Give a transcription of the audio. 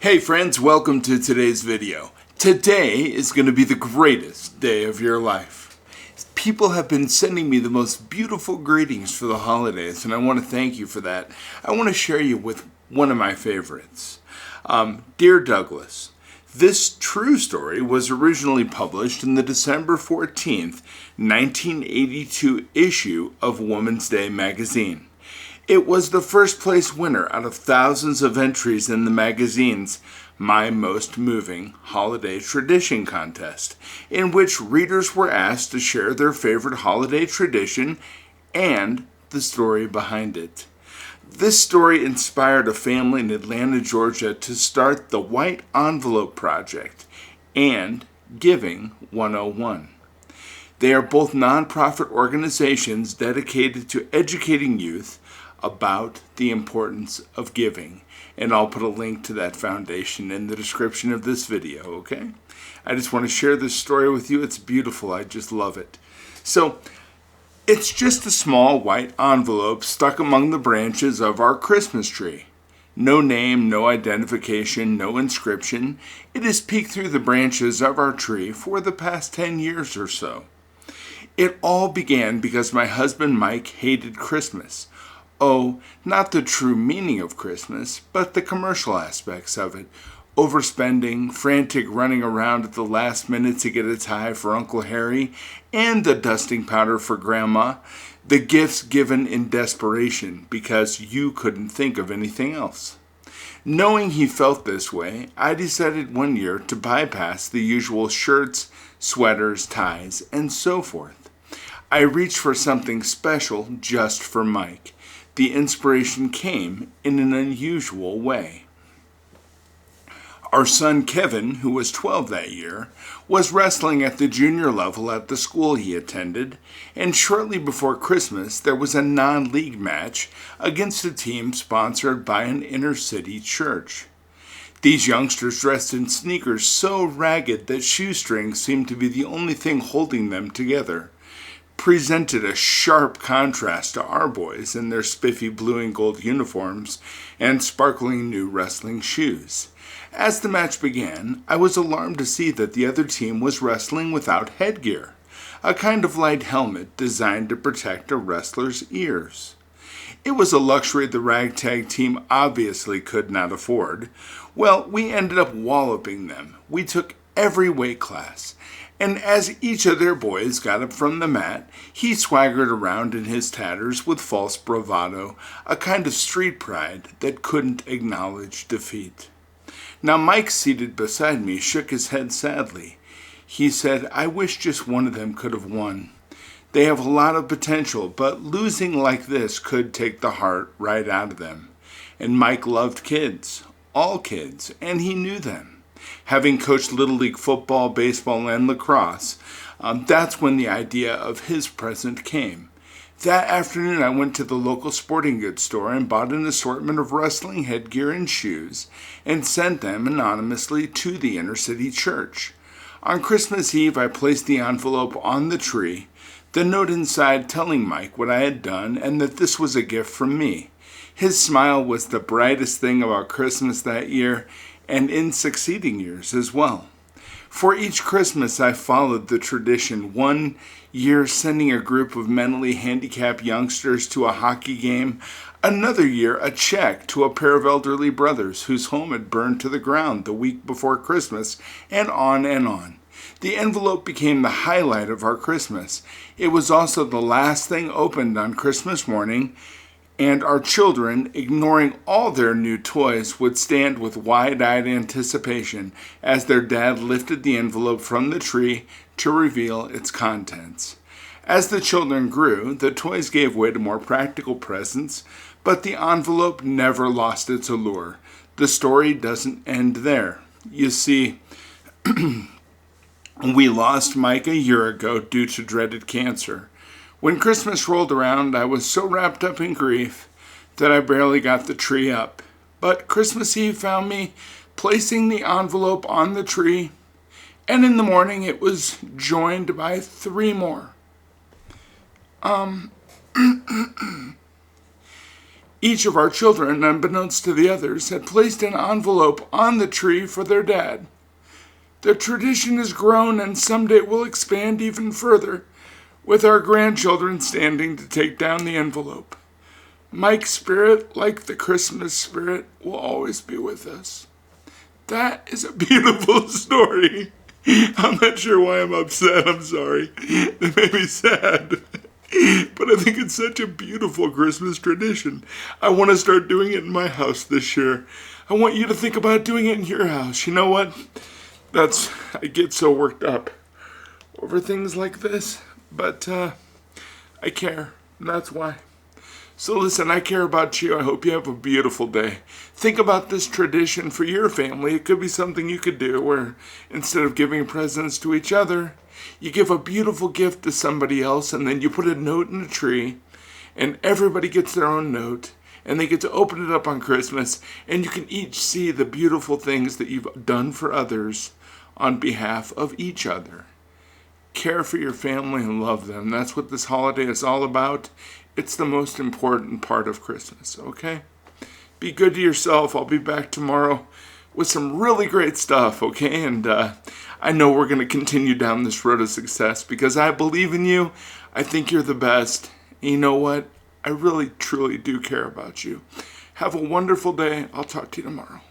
Hey friends, welcome to today's video. Today is going to be the greatest day of your life. People have been sending me the most beautiful greetings for the holidays, and I want to thank you for that. I want to share you with one of my favorites. Dear Douglas, this true story was originally published in the December 14th, 1982 issue of Woman's Day magazine. It was the first place winner out of thousands of entries in the magazine's My Most Moving Holiday Tradition contest, in which readers were asked to share their favorite holiday tradition and the story behind it. This story inspired a family in Atlanta, Georgia to start the White Envelope Project and Giving 101. They are both nonprofit organizations dedicated to educating youth about the importance of giving. And I'll put a link to that foundation in the description of this video, okay? I just want to share this story with you. It's beautiful. I just love it. So, it's just a small white envelope stuck among the branches of our Christmas tree. No name, no identification, no inscription. It has peeked through the branches of our tree for the past 10 years or so. It all began because my husband Mike hated Christmas. Oh, not the true meaning of Christmas, but the commercial aspects of it. Overspending, frantic running around at the last minute to get a tie for Uncle Harry, and the dusting powder for Grandma. The gifts given in desperation because you couldn't think of anything else. Knowing he felt this way, I decided one year to bypass the usual shirts, sweaters, ties, and so forth. I reached for something special just for Mike. The inspiration came in an unusual way. Our son Kevin, who was 12 that year, was wrestling at the junior level at the school he attended, and shortly before Christmas there was a non-league match against a team sponsored by an inner-city church. These youngsters dressed in sneakers so ragged that shoestrings seemed to be the only thing holding them together, presented a sharp contrast to our boys in their spiffy blue and gold uniforms and sparkling new wrestling shoes. As the match began, I was alarmed to see that the other team was wrestling without headgear, a kind of light helmet designed to protect a wrestler's ears. It was a luxury the ragtag team obviously could not afford. Well, we ended up walloping them. We took every weight class, and as each of their boys got up from the mat, he swaggered around in his tatters with false bravado, a kind of street pride that couldn't acknowledge defeat. Now Mike, seated beside me, shook his head sadly. He said, "I wish just one of them could have won. They have a lot of potential, but losing like this could take the heart right out of them." And Mike loved kids, all kids, and he knew them. Having coached Little League football, baseball, and lacrosse, that's when the idea of his present came. That afternoon I went to the local sporting goods store and bought an assortment of wrestling headgear and shoes and sent them anonymously to the inner-city church. On Christmas Eve I placed the envelope on the tree, the note inside telling Mike what I had done and that this was a gift from me. His smile was the brightest thing about Christmas that year, and in succeeding years as well. For each Christmas I followed the tradition, one year sending a group of mentally handicapped youngsters to a hockey game, another year a check to a pair of elderly brothers whose home had burned to the ground the week before Christmas, and on and on. The envelope became the highlight of our Christmas. It was also the last thing opened on Christmas morning, and our children, ignoring all their new toys, would stand with wide-eyed anticipation as their dad lifted the envelope from the tree to reveal its contents. As the children grew, the toys gave way to more practical presents, but the envelope never lost its allure. The story doesn't end there. You see, we lost Mike a year ago due to dreaded cancer. When Christmas rolled around, I was so wrapped up in grief that I barely got the tree up. But Christmas Eve found me placing the envelope on the tree, and in the morning it was joined by 3 more. Each of our children, unbeknownst to the others, had placed an envelope on the tree for their dad. The tradition has grown and someday will expand even further, with our grandchildren standing to take down the envelope. Mike's spirit, like the Christmas spirit, will always be with us. That is a beautiful story. I'm not sure why I'm upset. I'm sorry. It made me sad. But I think it's such a beautiful Christmas tradition. I want to start doing it in my house this year. I want you to think about doing it in your house. You know what? I get so worked up over things like this. But I care. And that's why. So listen, I care about you. I hope you have a beautiful day. Think about this tradition for your family. It could be something you could do where instead of giving presents to each other, you give a beautiful gift to somebody else and then you put a note in a tree and everybody gets their own note and they get to open it up on Christmas and you can each see the beautiful things that you've done for others on behalf of each other. Care for your family and love them. That's what this holiday is all about. It's the most important part of Christmas, okay? Be good to yourself. I'll be back tomorrow with some really great stuff, okay? And I know we're going to continue down this road of success because I believe in you. I think you're the best. And you know what? I really, truly do care about you. Have a wonderful day. I'll talk to you tomorrow.